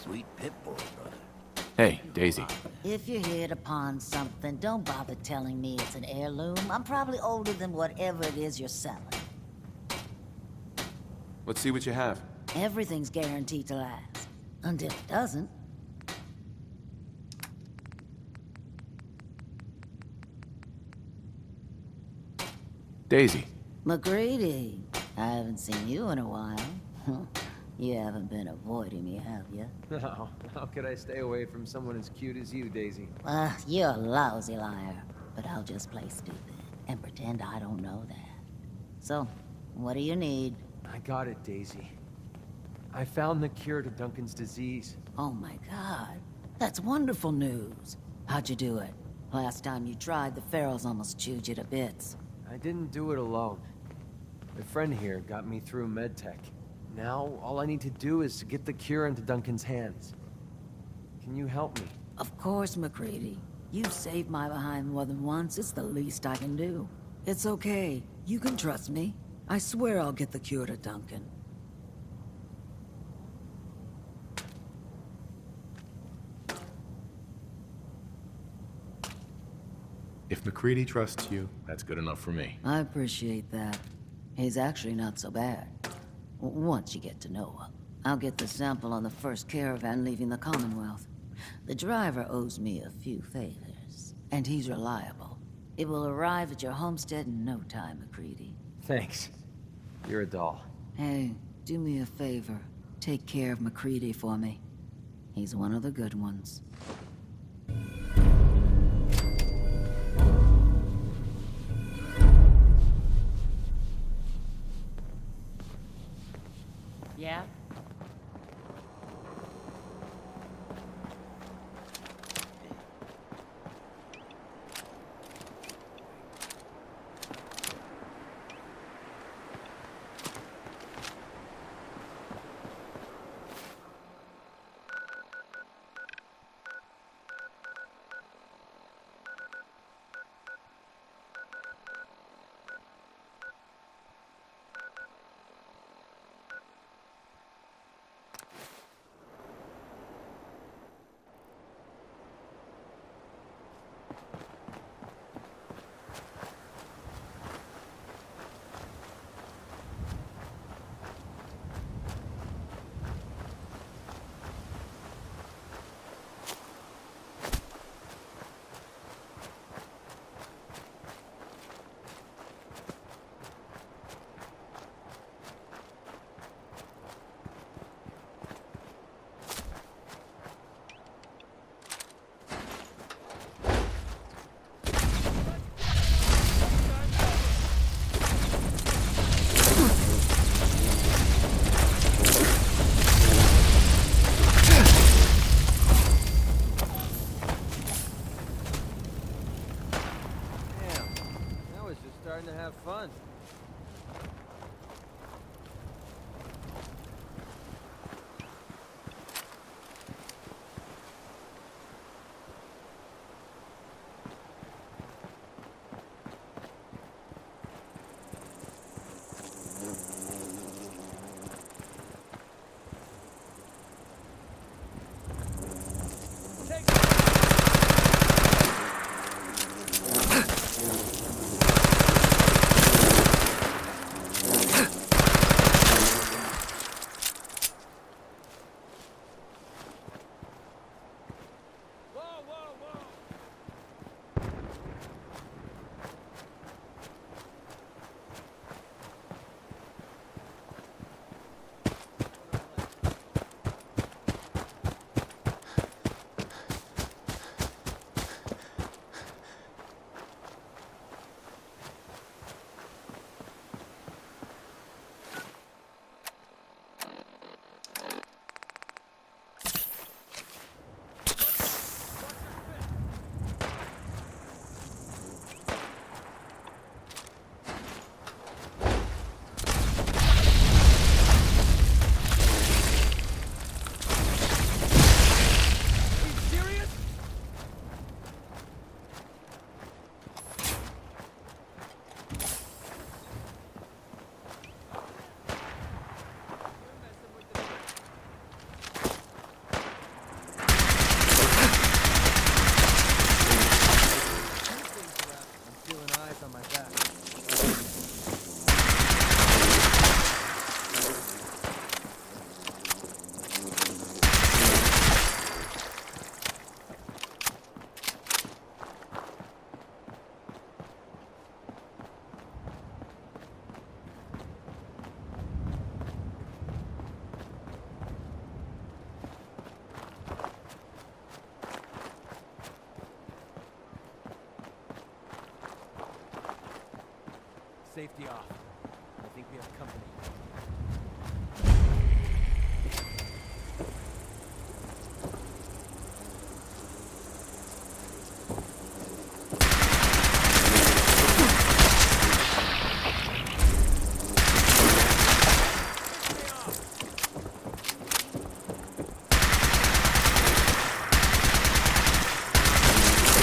Sweet Pitbull, brother. Hey, Daisy. If you hit upon something, don't bother telling me it's an heirloom. I'm probably older than whatever it is you're selling. Let's see what you have. Everything's guaranteed to last. Until it doesn't. Daisy. McGrady, I haven't seen you in a while. You haven't been avoiding me, have you? No, how could I stay away from someone as cute as you, Daisy? You're a lousy liar, but I'll just play stupid and pretend I don't know that. So, what do you need? I got it, Daisy. I found the cure to Duncan's disease. Oh my god, that's wonderful news. How'd you do it? Last time you tried, the Pharaohs almost chewed you to bits. I didn't do it alone. My friend here got me through medtech. Now, all I need to do is to get the cure into Duncan's hands. Can you help me? Of course, McCready. You've saved my behind more than once. It's the least I can do. It's okay. You can trust me. I swear I'll get the cure to Duncan. If McCready trusts you, that's good enough for me. I appreciate that. He's actually not so bad. Once you get to know him. I'll get the sample on the first caravan leaving the Commonwealth. The driver owes me a few favors, and he's reliable. It will arrive at your homestead in no time, McCready. Thanks. You're a doll. Hey, do me a favor. Take care of McCready for me. He's one of the good ones. Yeah? Starting to have fun. Safety off. I think we have company.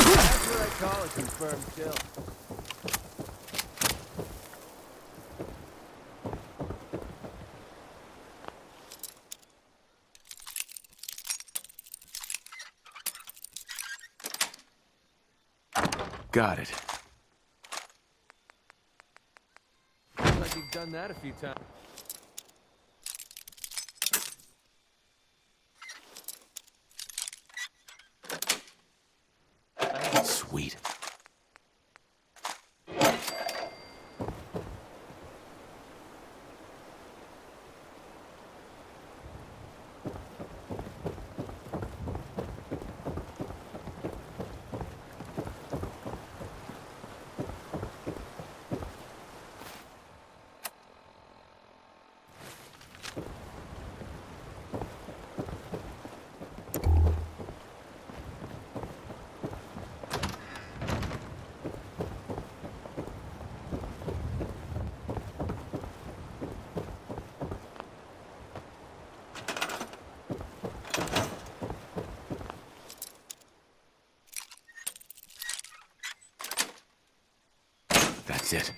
That's what I call a confirmed kill. Got it. Looks like you've done that a few times. Sweet. That's it.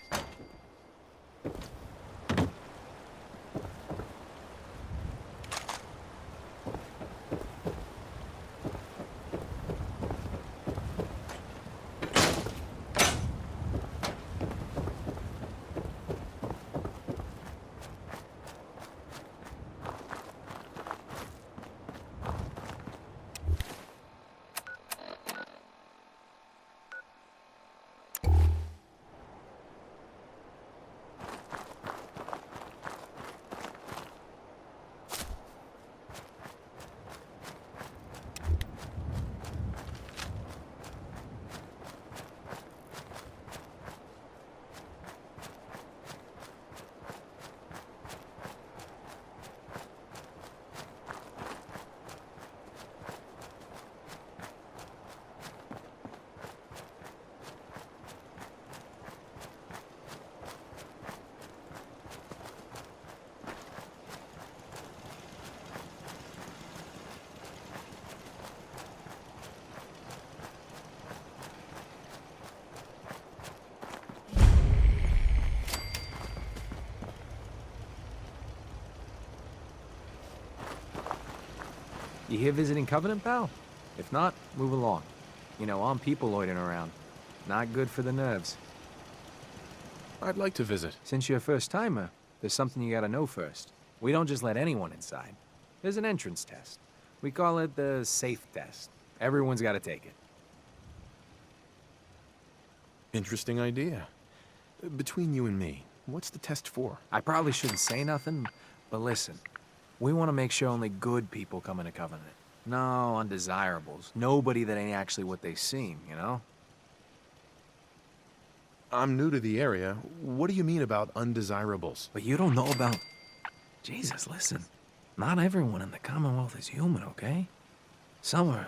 You here visiting Covenant, pal? If not, move along. You know, armed people loitering around. Not good for the nerves. I'd like to visit. Since you're a first-timer, there's something you gotta know first. We don't just let anyone inside. There's an entrance test. We call it the safe test. Everyone's gotta take it. Interesting idea. Between you and me, what's the test for? I probably shouldn't say nothing, but listen. We want to make sure only good people come into Covenant. No undesirables. Nobody that ain't actually what they seem, you know? I'm new to the area. What do you mean about undesirables? But you don't know about... Jesus, listen. Not everyone in the Commonwealth is human, okay? Some are...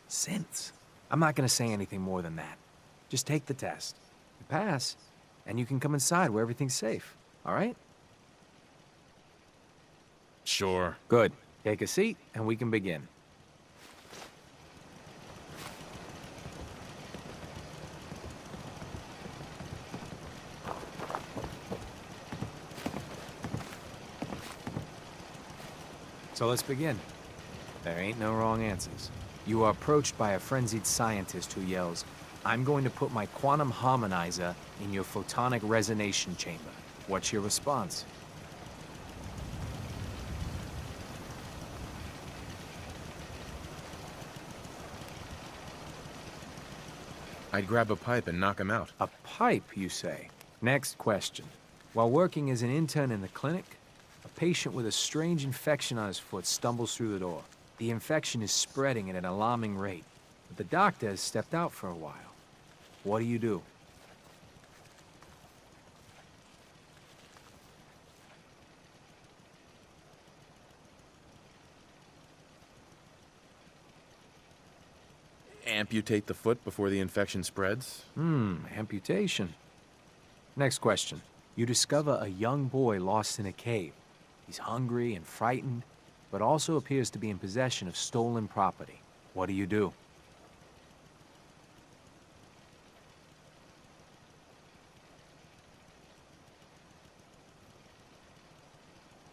synths. I'm not gonna say anything more than that. Just take the test. You pass, and you can come inside where everything's safe, all right? Sure. Good. Take a seat, and we can begin. So let's begin. There ain't no wrong answers. You are approached by a frenzied scientist who yells, "I'm going to put my quantum harmonizer in your photonic resonation chamber." What's your response? I'd grab a pipe and knock him out. A pipe, you say? Next question. While working as an intern in the clinic, a patient with a strange infection on his foot stumbles through the door. The infection is spreading at an alarming rate, but the doctor has stepped out for a while. What do you do? Amputate the foot before the infection spreads? Amputation. Next question. You discover a young boy lost in a cave. He's hungry and frightened, but also appears to be in possession of stolen property. What do you do?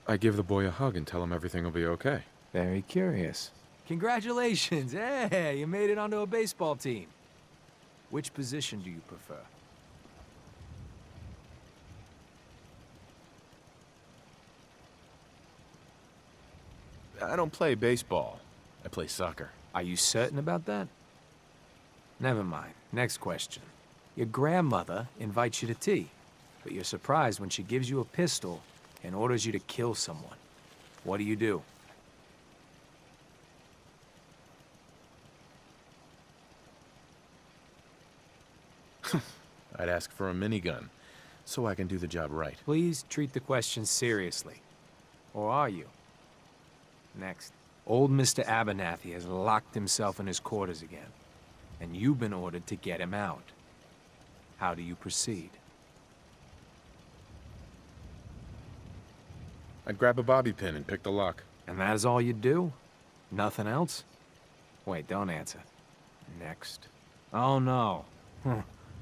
I give the boy a hug and tell him everything will be okay. Very curious. Congratulations! Hey, you made it onto a baseball team. Which position do you prefer? I don't play baseball. I play soccer. Are you certain about that? Never mind. Next question. Your grandmother invites you to tea, but you're surprised when she gives you a pistol and orders you to kill someone. What do? I'd ask for a minigun, so I can do the job right. Please treat the question seriously. Or are you? Next. Old Mr. Abernathy has locked himself in his quarters again, and you've been ordered to get him out. How do you proceed? I'd grab a bobby pin and pick the lock. And that is all you do? Nothing else? Wait, don't answer. Next. Oh no.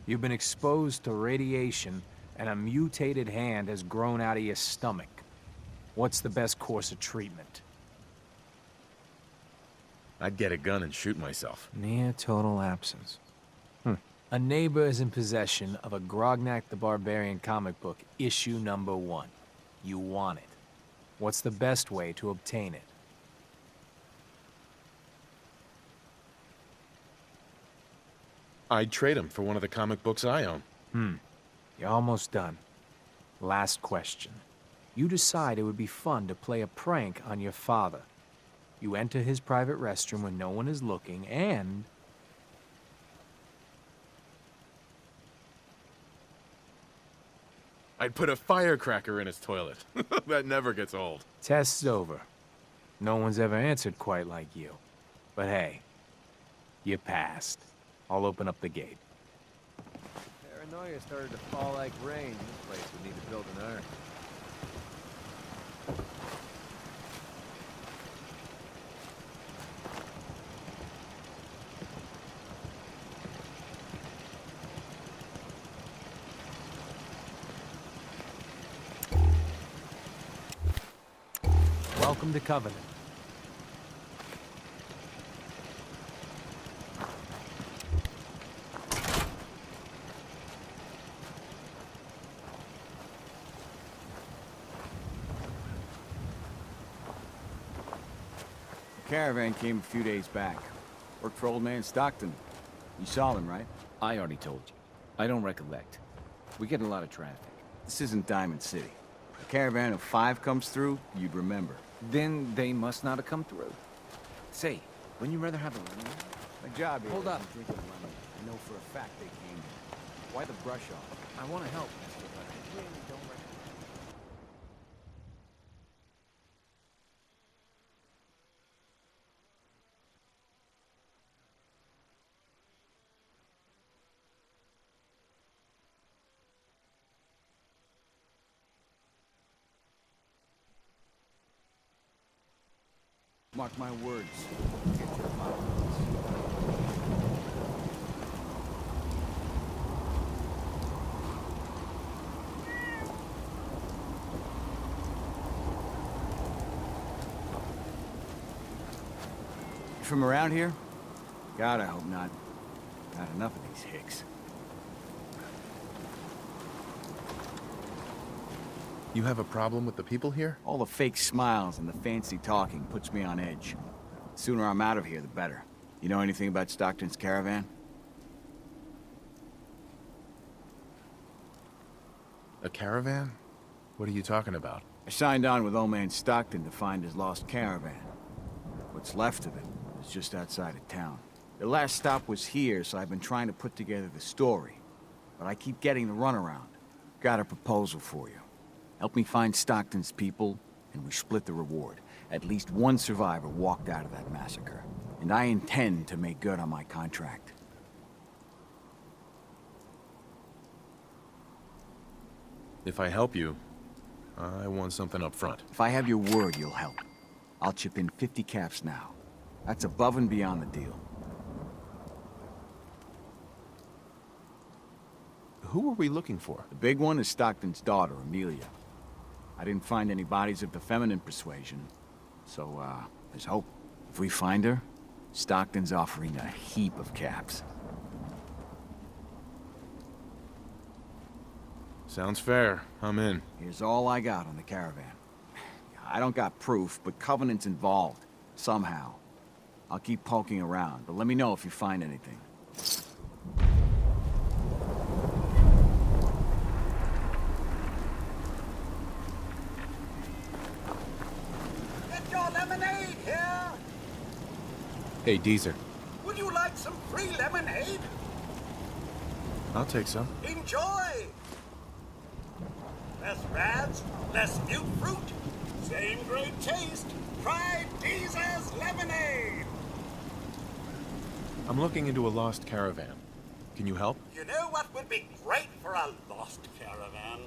You've been exposed to radiation, and a mutated hand has grown out of your stomach. What's the best course of treatment? I'd get a gun and shoot myself. Near total absence. A neighbor is in possession of a Grognak the Barbarian comic book, issue number 1. You want it. What's the best way to obtain it? I'd trade him for one of the comic books I own. You're almost done. Last question. You decide it would be fun to play a prank on your father. You enter his private restroom when no one is looking, and... I'd put a firecracker in his toilet. That never gets old. Test's over. No one's ever answered quite like you. But hey, you passed. I'll open up the gate. Paranoia started to fall like rain. This place would need to build an ark. Welcome to Covenant. The caravan came a few days back. Worked for old man Stockton. You saw him, right? I already told you. I don't recollect. We get a lot of traffic. This isn't Diamond City. A caravan of 5 comes through, you'd remember. Then they must not have come through. Say, wouldn't you rather have a lemonade? My job here Hold is up. drinking lemonade. I know for a fact they came here. Why the brush off? I want to help, mister, but I really don't recollect. Mark my words. Get your followers. You from around here? God, I hope not. Not enough of these hicks. You have a problem with the people here? All the fake smiles and the fancy talking puts me on edge. The sooner I'm out of here, the better. You know anything about Stockton's caravan? A caravan? What are you talking about? I signed on with old man Stockton to find his lost caravan. What's left of it is just outside of town. The last stop was here, so I've been trying to put together the story. But I keep getting the runaround. Got a proposal for you. Help me find Stockton's people, and we split the reward. At least one survivor walked out of that massacre. And I intend to make good on my contract. If I help you, I want something up front. If I have your word you'll help, I'll chip in 50 caps now. That's above and beyond the deal. Who are we looking for? The big one is Stockton's daughter, Amelia. I didn't find any bodies of the feminine persuasion, so, there's hope. If we find her, Stockton's offering a heap of caps. Sounds fair. I'm in. Here's all I got on the caravan. I don't got proof, but Covenant's involved. Somehow. I'll keep poking around, but let me know if you find anything. Get your lemonade here! Hey, Deezer. Would you like some free lemonade? I'll take some. Enjoy! Less rads, less mute fruit. Same great taste. Try Deezer's lemonade! I'm looking into a lost caravan. Can you help? You know what would be great for a lost caravan?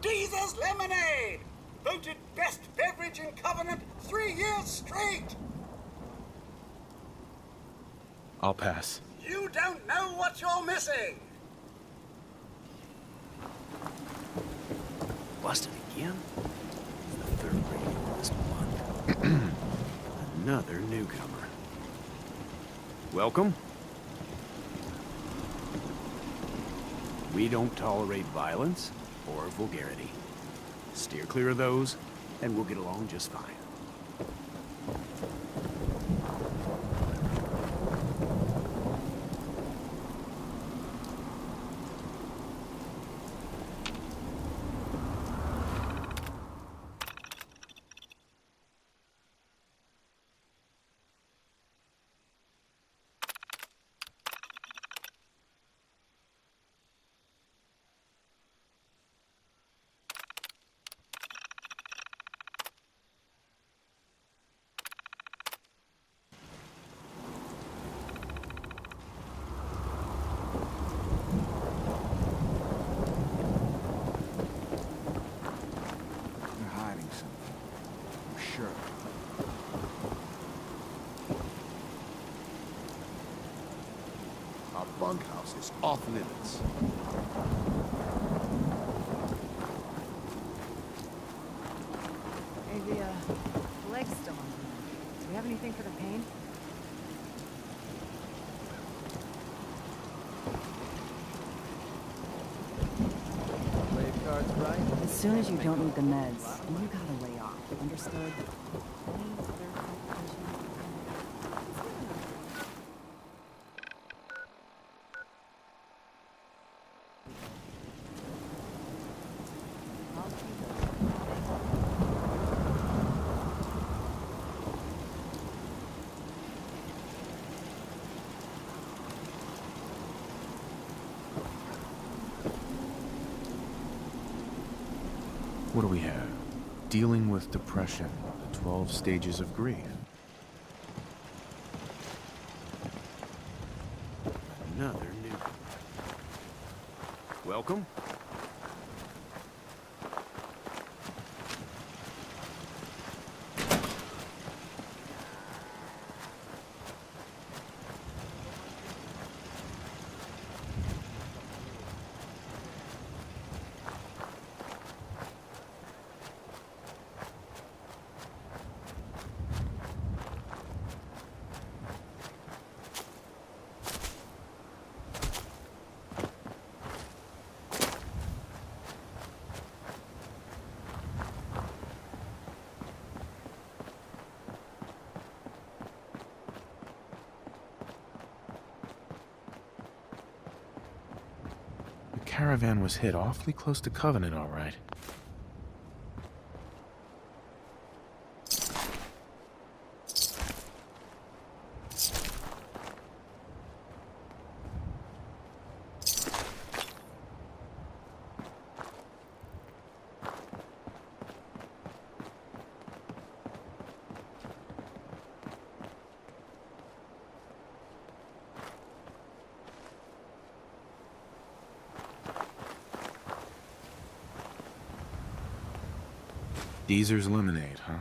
Deezer's lemonade! Voted best beverage in Covenant 3 years straight! I'll pass. You don't know what you're missing! Busted again? The third radio this month. Another newcomer. Welcome. We don't tolerate violence or vulgarity. Steer clear of those, and we'll get along just fine. They're hiding something. I'm sure. Our bunkhouse is off limits. Hey, the leg's still on. Do we have anything for the pain? Play cards right. As soon as you don't need the meds, you gotta lay off. Understood? What do we have? Dealing with depression, the 12 stages of grief. Another newcomer. Welcome. The caravan was hit awfully close to Covenant, all right. Deezer's lemonade, huh?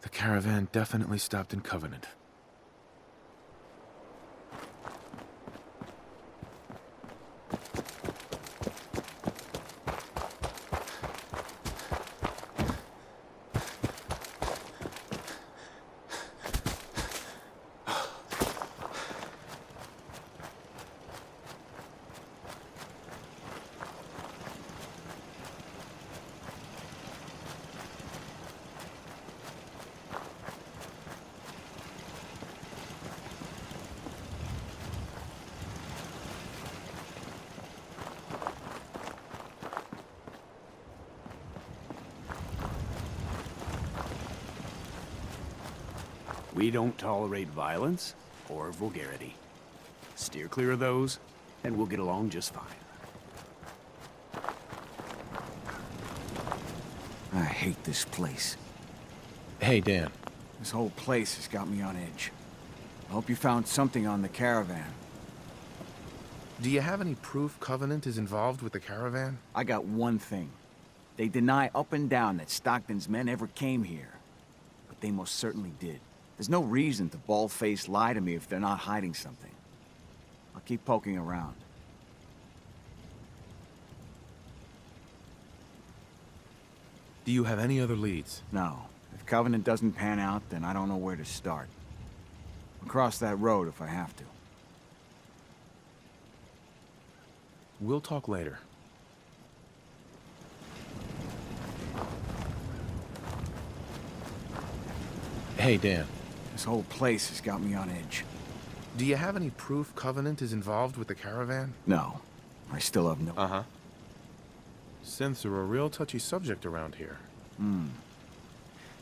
The caravan definitely stopped in Covenant. We don't tolerate violence or vulgarity. Steer clear of those, and we'll get along just fine. I hate this place. Hey, Dan. This whole place has got me on edge. I hope you found something on the caravan. Do you have any proof Covenant is involved with the caravan? I got one thing. They deny up and down that Stockton's men ever came here. But they most certainly did. There's no reason to bald-faced lie to me if they're not hiding something. I'll keep poking around. Do you have any other leads? No. If Covenant doesn't pan out, then I don't know where to start. I'll cross that road if I have to. We'll talk later. Hey, Dan. This whole place has got me on edge. Do you have any proof Covenant is involved with the caravan? No. I still have no... Uh-huh. Synths are a real touchy subject around here.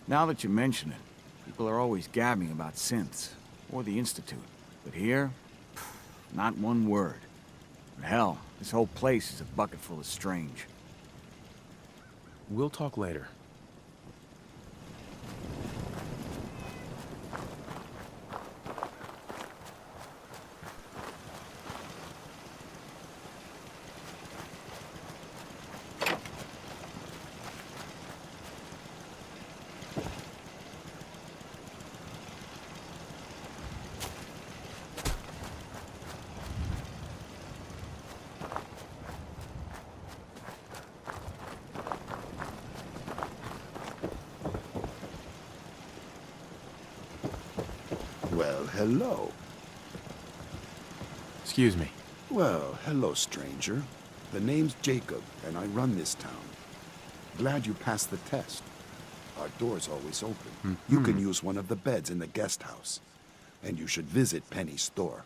Now that you mention it, people are always gabbing about synths, or the Institute. But here, not one word. Hell, this whole place is a bucket full of strange. We'll talk later. Well, hello. Excuse me. Well, hello, stranger. The name's Jacob, and I run this town. Glad you passed the test. Our door's always open. You can use one of the beds in the guest house. And you should visit Penny's store.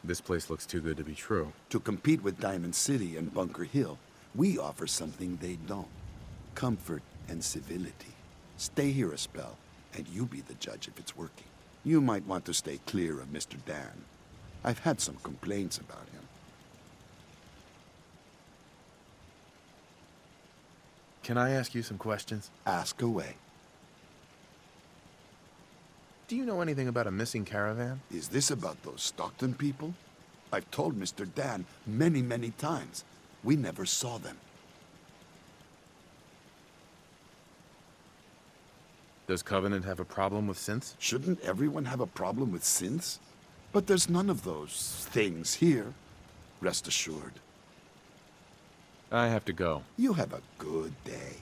This place looks too good to be true. To compete with Diamond City and Bunker Hill, we offer something they don't. Comfort and civility. Stay here a spell, and you be the judge if it's working. You might want to stay clear of Mr. Dan. I've had some complaints about him. Can I ask you some questions? Ask away. Do you know anything about a missing caravan? Is this about those Stockton people? I've told Mr. Dan many, many times. We never saw them. Does Covenant have a problem with synths? Shouldn't everyone have a problem with synths? But there's none of those things here. Rest assured. I have to go. You have a good day.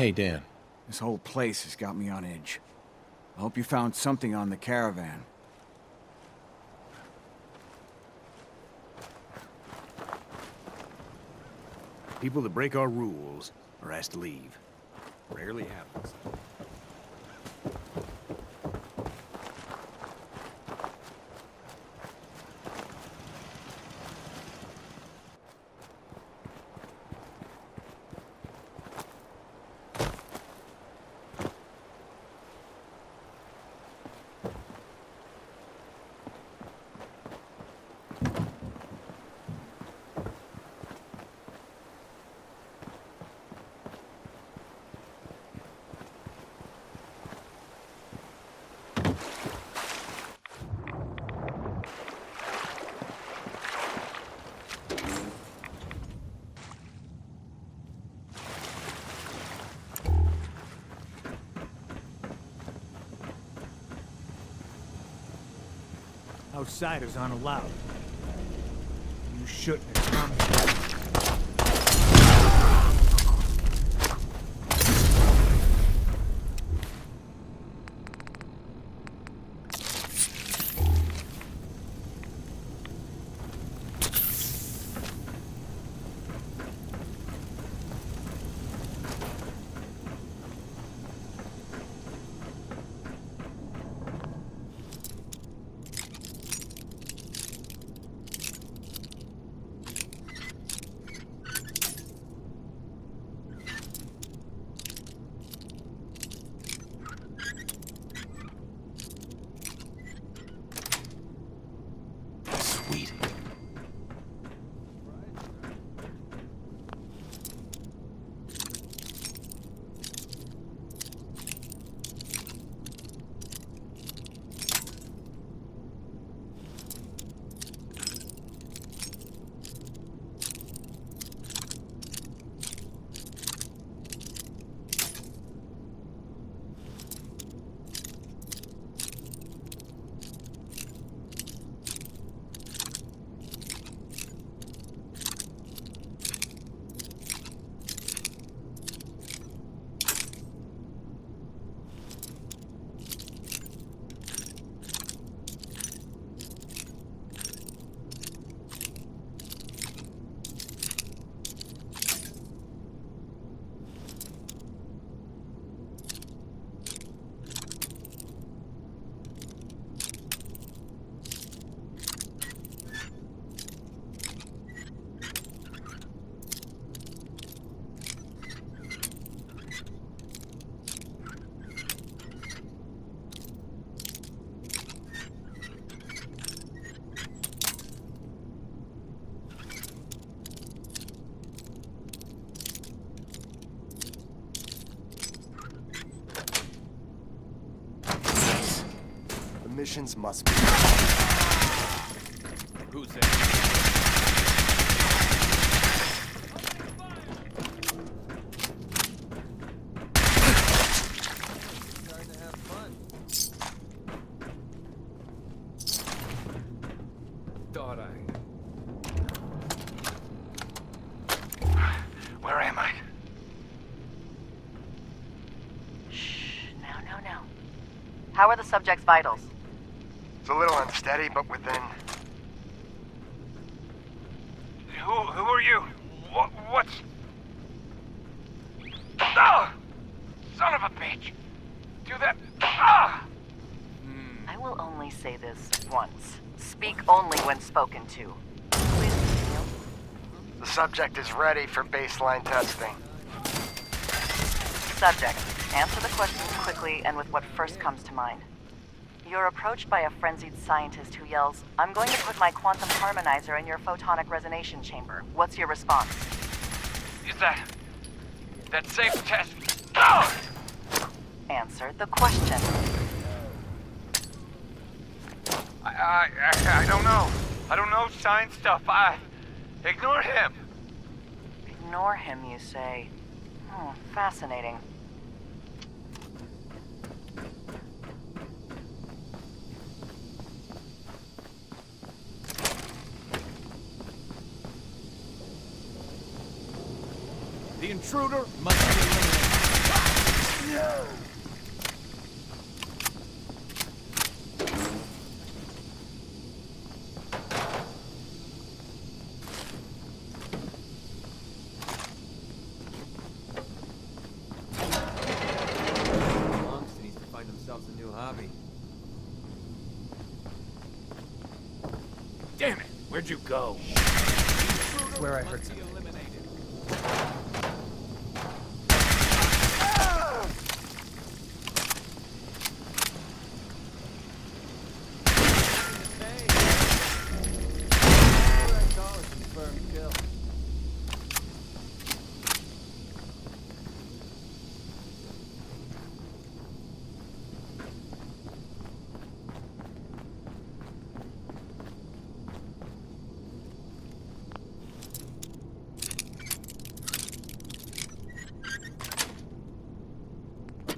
Hey, Dan. This whole place has got me on edge. I hope you found something on the caravan. People that break our rules are asked to leave. Rarely happens. Outsiders aren't allowed. You shouldn't have come here. Sweet. Missions must be. Who's that? Trying to have fun. Thought I... Where am I? Shh. No. How are the subject's vitals? It's a little unsteady, but within. Who are you? What's... Ah! Son of a bitch! Do that... Ah! I will only say this once. Speak only when spoken to. Please continue. The subject is ready for baseline testing. Subject, answer the questions quickly and with what first comes to mind. You're approached by a frenzied scientist who yells, "I'm going to put my quantum harmonizer in your photonic resonation chamber." What's your response? Is that safe to test? Ah! Answer the question. I don't know. I don't know science stuff. Ignore him. Ignore him, you say. Fascinating. The intruder must be eliminated. Wants a new hobby. Damn it! Where'd you go? Where I heard something.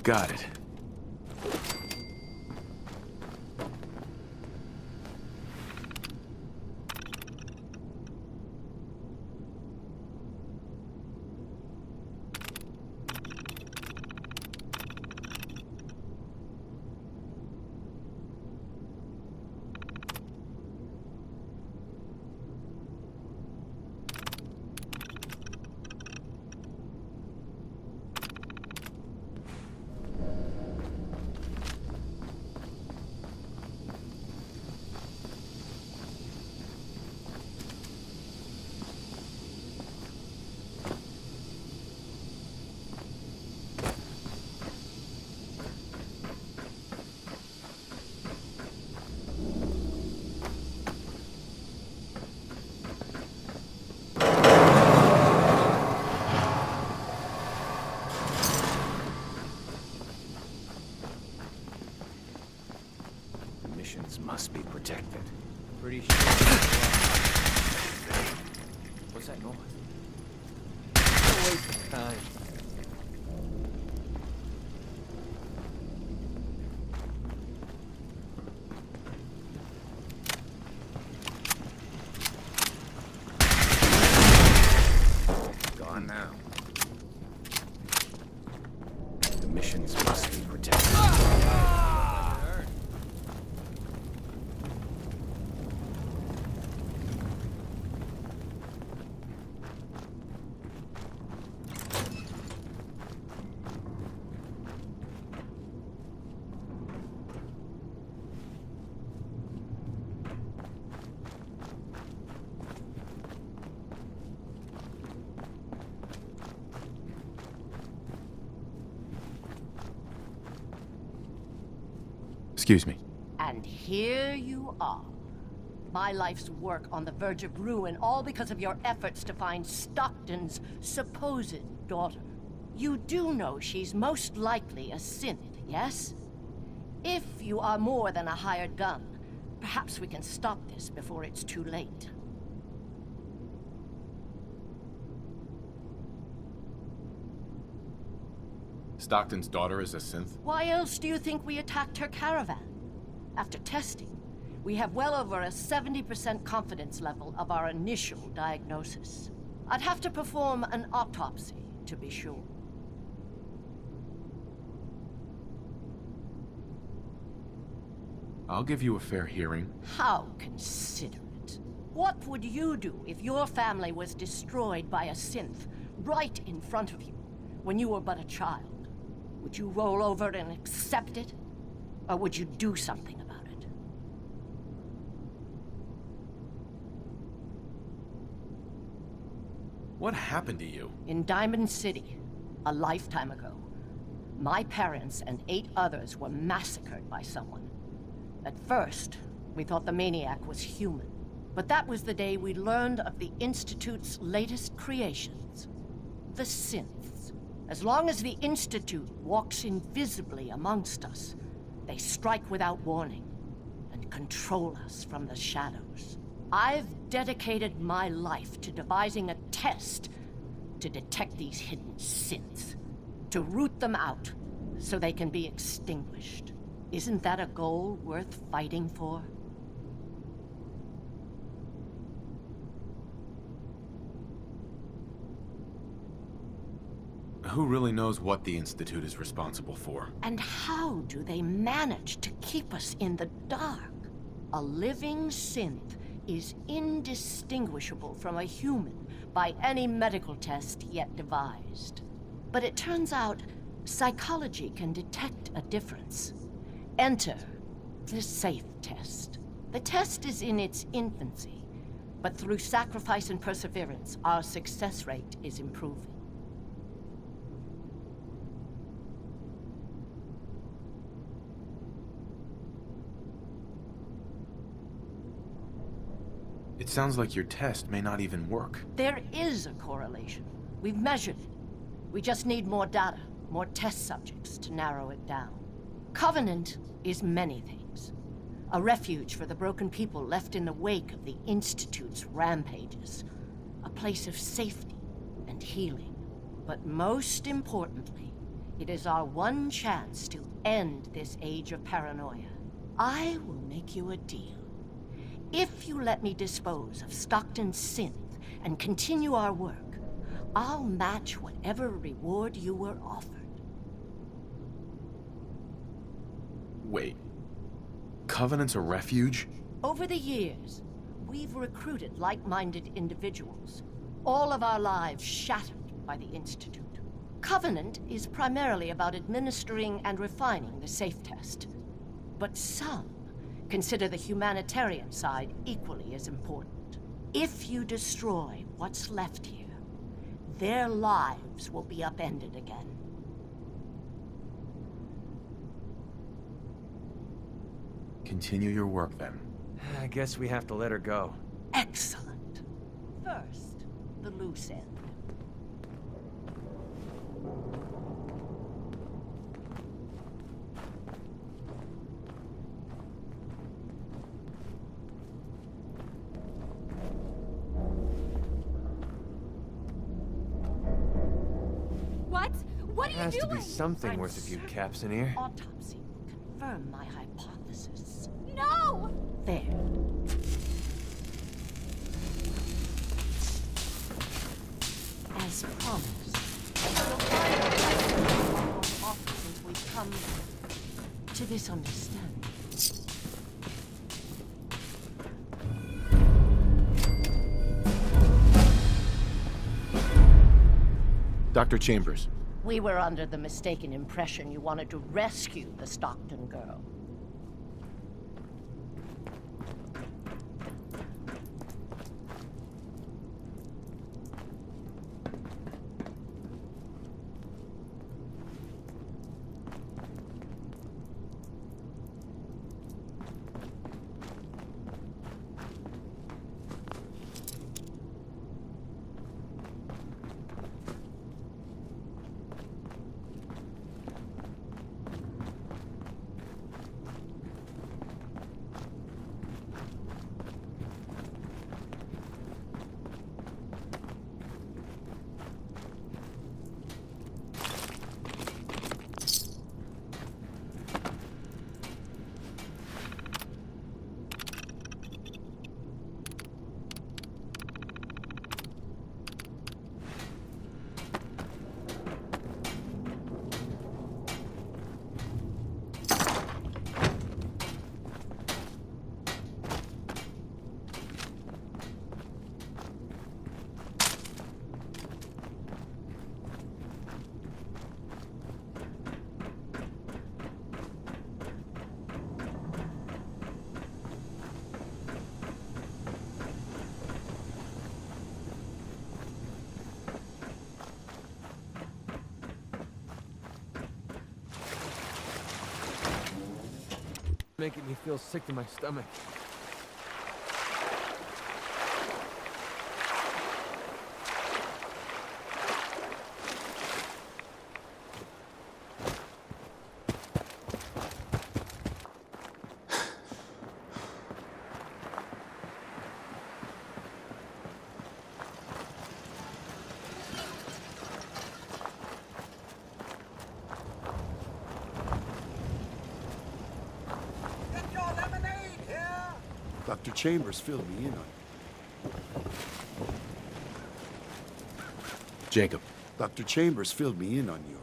Got it. Must be protected. Pretty sure. What's that noise? No waste of time. Gone now. The missions must be protected. Excuse me. And here you are. My life's work on the verge of ruin, all because of your efforts to find Stockton's supposed daughter. You do know she's most likely a synth, yes? If you are more than a hired gun, perhaps we can stop this before it's too late. Stockton's daughter is a synth? Why else do you think we attacked her caravan? After testing, we have well over a 70% confidence level of our initial diagnosis. I'd have to perform an autopsy to be sure. I'll give you a fair hearing. How considerate. What would you do if your family was destroyed by a synth right in front of you when you were but a child? Would you roll over and accept it? Or would you do something about it? What happened to you? In Diamond City, a lifetime ago, my parents and 8 others were massacred by someone. At first, we thought the maniac was human. But that was the day we learned of the Institute's latest creations, the synths. As long as the Institute walks invisibly amongst us, they strike without warning and control us from the shadows. I've dedicated my life to devising a test to detect these hidden synths, to root them out so they can be extinguished. Isn't that a goal worth fighting for? Who really knows what the Institute is responsible for? And how do they manage to keep us in the dark? A living synth is indistinguishable from a human by any medical test yet devised. But it turns out psychology can detect a difference. Enter the safe test. The test is in its infancy, but through sacrifice and perseverance, our success rate is improving. It sounds like your test may not even work. There is a correlation. We've measured it. We just need more data, more test subjects to narrow it down. Covenant is many things. A refuge for the broken people left in the wake of the Institute's rampages. A place of safety and healing. But most importantly, it is our one chance to end this age of paranoia. I will make you a deal. If you let me dispose of Stockton's synth and continue our work, I'll match whatever reward you were offered. Wait. Covenant's a refuge? Over the years, we've recruited like-minded individuals. All of our lives shattered by the Institute. Covenant is primarily about administering and refining the safe test. But some consider the humanitarian side equally as important. If you destroy what's left here, their lives will be upended again. Continue your work, then. I guess we have to let her go. Excellent. First, the loose end. What are you doing? Has to be something worth a few caps in here. Autopsy will confirm my hypothesis. No! There. As promised, you'll find our offices we've come to this understanding. Dr. Chambers. We were under the mistaken impression you wanted to rescue the Stockton girl. Making me feel sick to my stomach. Dr. Chambers filled me in on Jacob. Dr. Chambers filled me in on your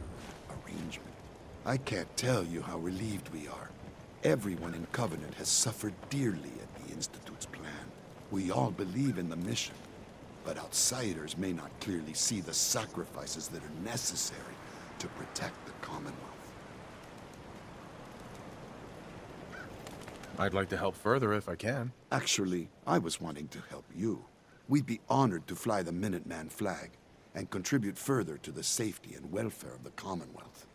arrangement. I can't tell you how relieved we are. Everyone in Covenant has suffered dearly at the Institute's plan. We all believe in the mission, but outsiders may not clearly see the sacrifices that are necessary to protect the Commonwealth. I'd like to help further if I can. Actually, I was wanting to help you. We'd be honored to fly the Minuteman flag and contribute further to the safety and welfare of the Commonwealth.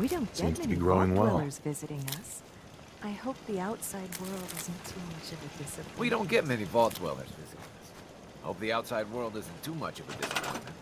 We don't get Seems to many be growing well. dwellers visiting us. I hope the outside world isn't too much of a disappointment. We don't get many vault dwellers visiting us. Hope the outside world isn't too much of a disappointment.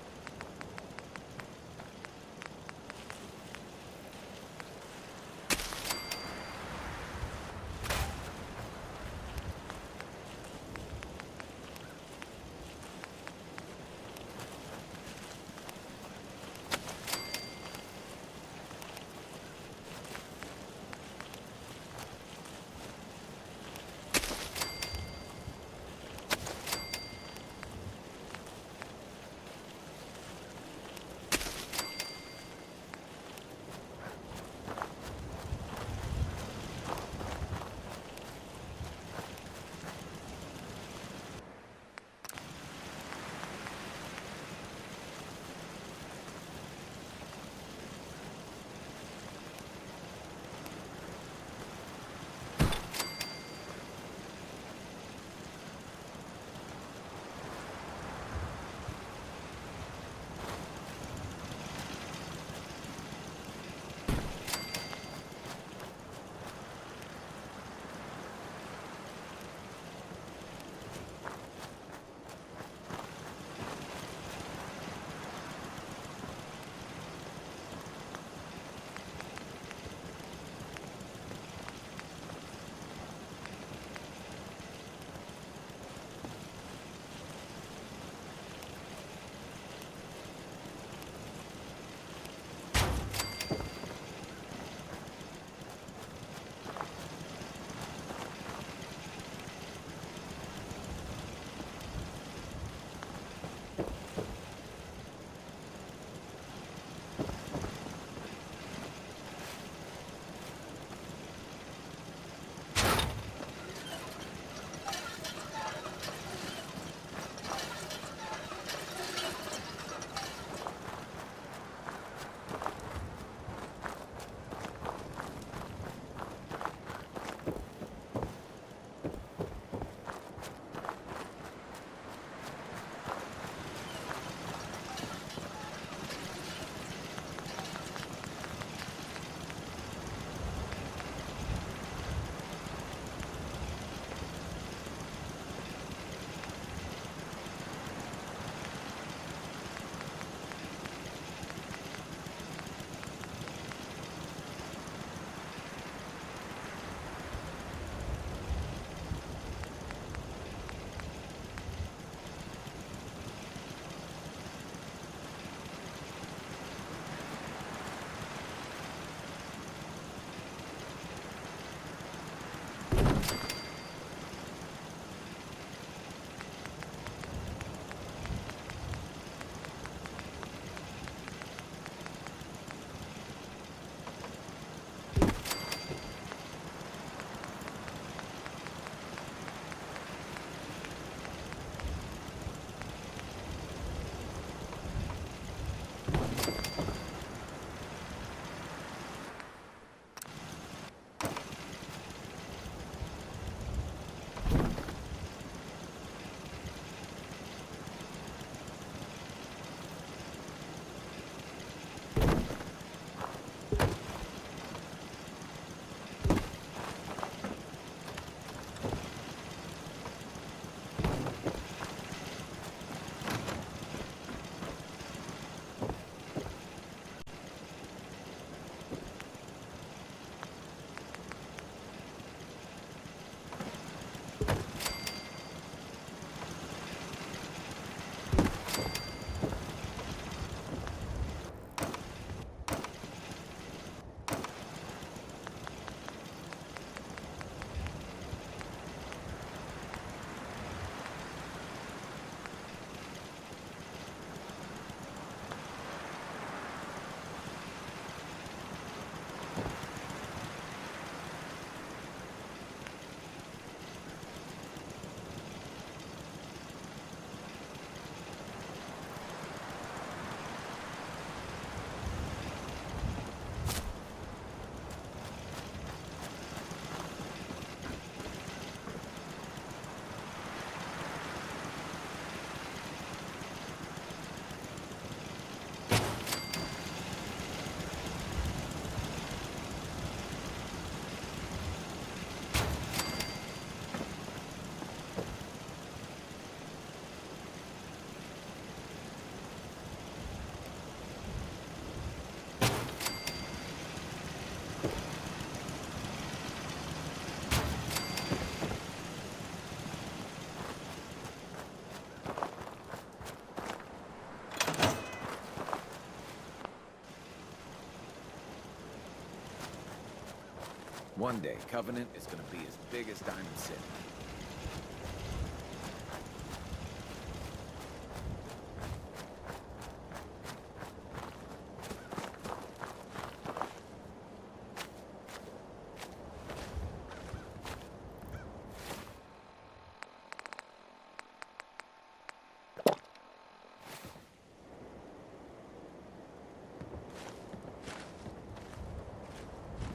One day, Covenant is gonna be as big as Diamond City.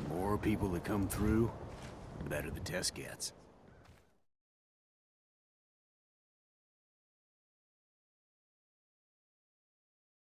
The more people that come through, the better the test gets.